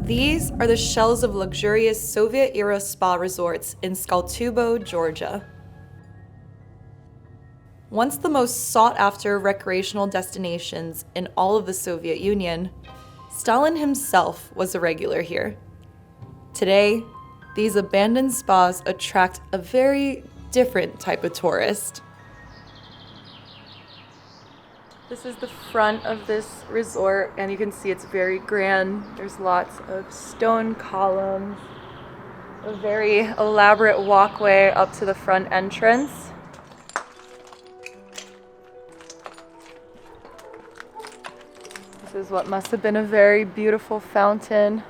These are the shells of luxurious Soviet-era spa resorts in Tskaltubo, Georgia. Once the most sought-after recreational destinations in all of the Soviet Union, Stalin himself was a regular here. Today, these abandoned spas attract a very different type of tourist. This is the front of this resort, and you can see it's very grand. There's lots of stone columns, a very elaborate walkway up to the front entrance. This is what must have been a very beautiful fountain.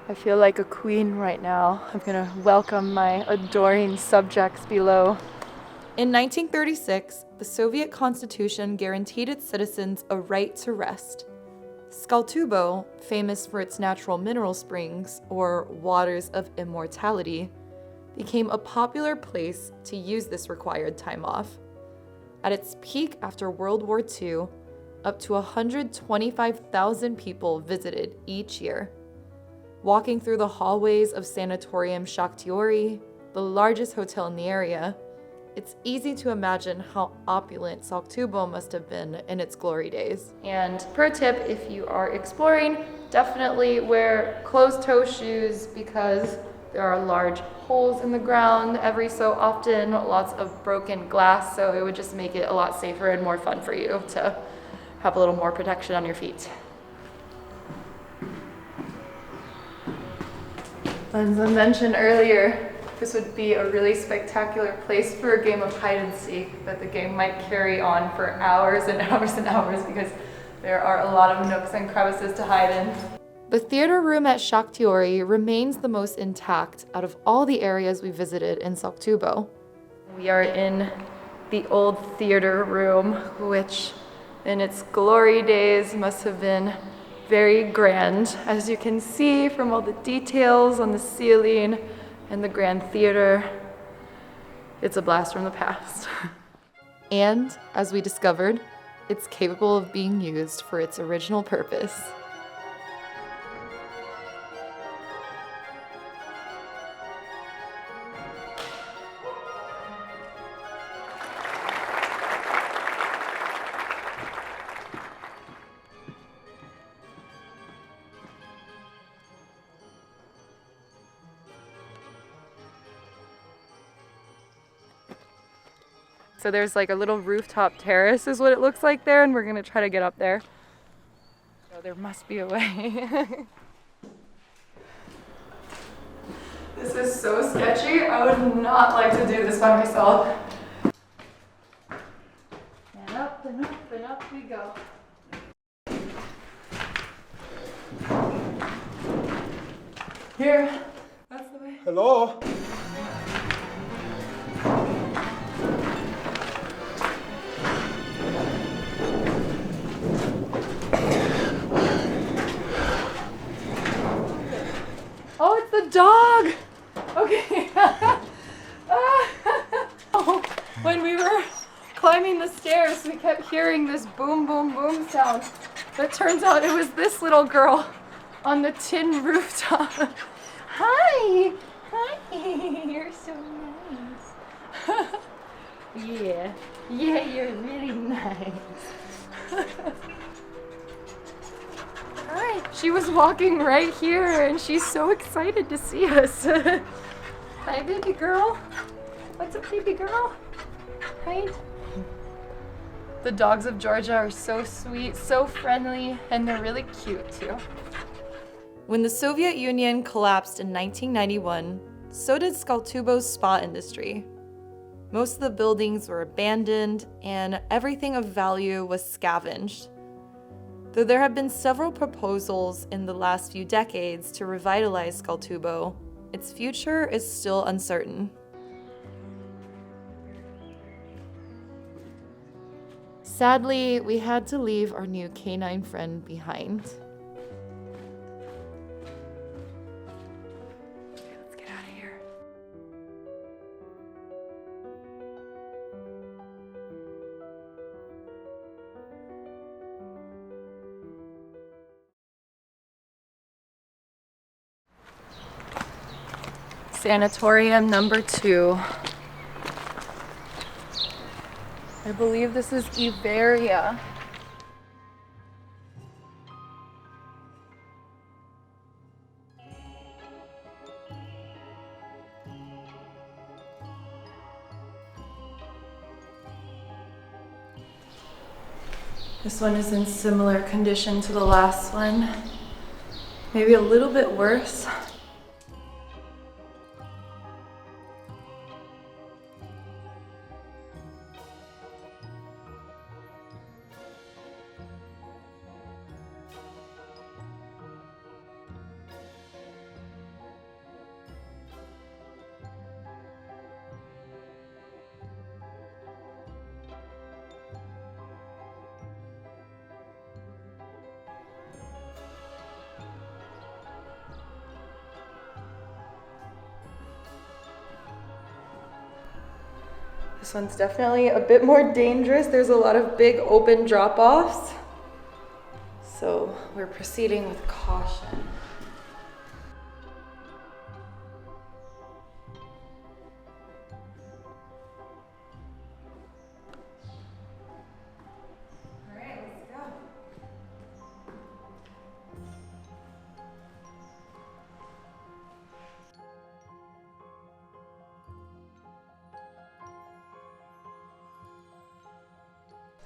I feel like a queen right now. I'm gonna welcome my adoring subjects below. In 1936, the Soviet Constitution guaranteed its citizens a right to rest. Tskaltubo, famous for its natural mineral springs, or waters of immortality, became a popular place to use this required time off. At its peak after World War II, up to 125,000 people visited each year. Walking through the hallways of Sanatorium Shaktiori, the largest hotel in the area, it's easy to imagine how opulent Tskaltubo must have been in its glory days. And pro tip, if you are exploring, definitely wear closed-toe shoes because there are large holes in the ground every so often, lots of broken glass, so it would just make it a lot safer and more fun for you to have a little more protection on your feet. As I mentioned earlier, this would be a really spectacular place for a game of hide and seek, but the game might carry on for hours and hours and hours because there are a lot of nooks and crevices to hide in. The theater room at Shaktiori remains the most intact out of all the areas we visited in Tskaltubo. We are in the old theater room, which in its glory days must have been very grand, as you can see from all the details on the ceiling and the grand theater. It's a blast from the past. And, as we discovered, it's capable of being used for its original purpose. So there's like a little rooftop terrace is what it looks like there, and we're gonna try to get up there. So there must be a way. This is so sketchy. I would not like to do this by myself. And up and up and up we go. Here, that's the way. Hello? Oh, it's the dog! Okay. When we were climbing the stairs, we kept hearing this boom, boom, boom sound. But it turns out it was this little girl on the tin rooftop. Hi! Hi! You're so nice. Yeah. Yeah, you're really nice. Hi. She was walking right here and she's so excited to see us. Hi, baby girl. What's up, baby girl? Hi. The dogs of Georgia are so sweet, so friendly, and they're really cute too. When the Soviet Union collapsed in 1991, so did Tskaltubo's spa industry. Most of the buildings were abandoned and everything of value was scavenged. Though there have been several proposals in the last few decades to revitalize Tskaltubo, its future is still uncertain. Sadly, we had to leave our new canine friend behind. Sanatorium number 2. I believe this is Iveria. This one is in similar condition to the last one, maybe a little bit worse. This one's definitely a bit more dangerous. There's a lot of big open drop-offs. So we're proceeding with caution. All right, let's go.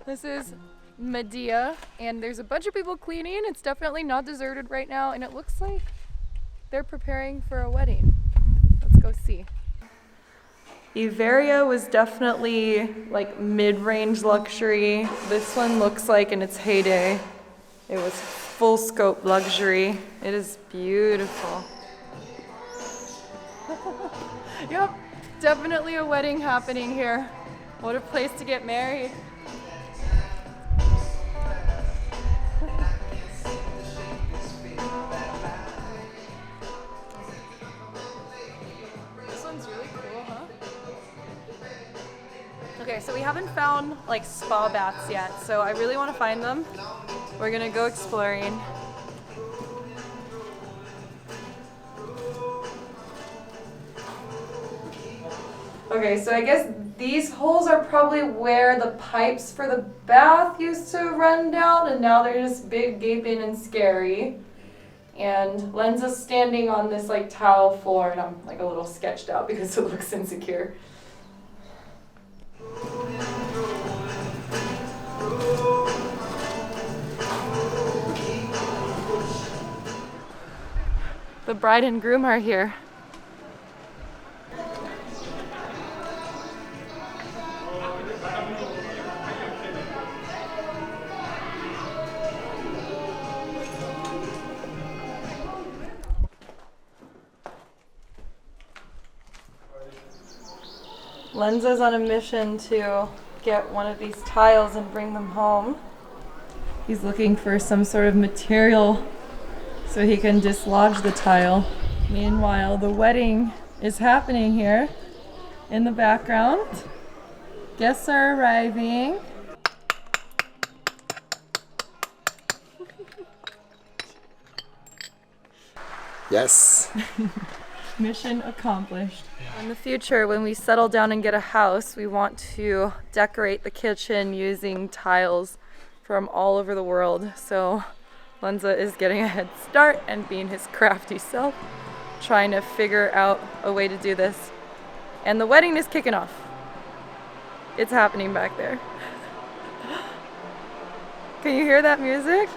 This is Medea, and there's a bunch of people cleaning. It's definitely not deserted right now, and it looks like they're preparing for a wedding. Let's go see. Iveria was definitely like mid-range luxury. This one looks like in its heyday, it was full scope luxury. It is beautiful. Yep, definitely a wedding happening here. What a place to get married. Okay, so we haven't found like spa baths yet, so I really want to find them. We're gonna go exploring. Okay, so I guess these holes are probably where the pipes for the bath used to run down, and now they're just big, gaping, and scary. And Lenza's standing on this like tile floor, and I'm like a little sketched out because it looks insecure. The bride and groom are here. Lenza's on a mission to get one of these tiles and bring them home. He's looking for some sort of material so he can dislodge the tile. Meanwhile, the wedding is happening here in the background. Guests are arriving. Yes. Mission accomplished. In the future, when we settle down and get a house, we want to decorate the kitchen using tiles from all over the world. So Lenza is getting a head start and being his crafty self, trying to figure out a way to do this. And the wedding is kicking off. It's happening back there. Can you hear that music?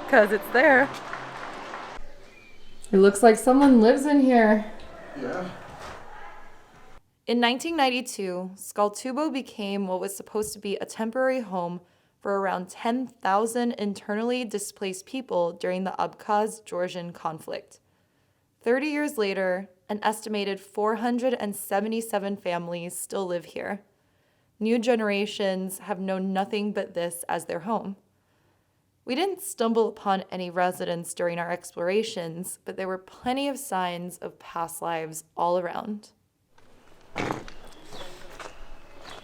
Because it's there. It looks like someone lives in here. Yeah. In 1992, Tskaltubo became what was supposed to be a temporary home for around 10,000 internally displaced people during the Abkhaz-Georgian conflict. 30 years later, an estimated 477 families still live here. New generations have known nothing but this as their home. We didn't stumble upon any residents during our explorations, but there were plenty of signs of past lives all around.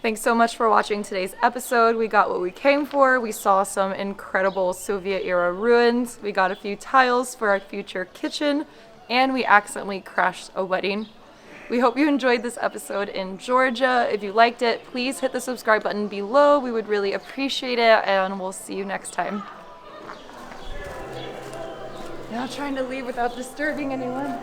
Thanks so much for watching today's episode. We got what we came for. We saw some incredible Soviet-era ruins. We got a few tiles for our future kitchen, and we accidentally crashed a wedding. We hope you enjoyed this episode in Georgia. If you liked it, please hit the subscribe button below. We would really appreciate it, and we'll see you next time. Now trying to leave without disturbing anyone.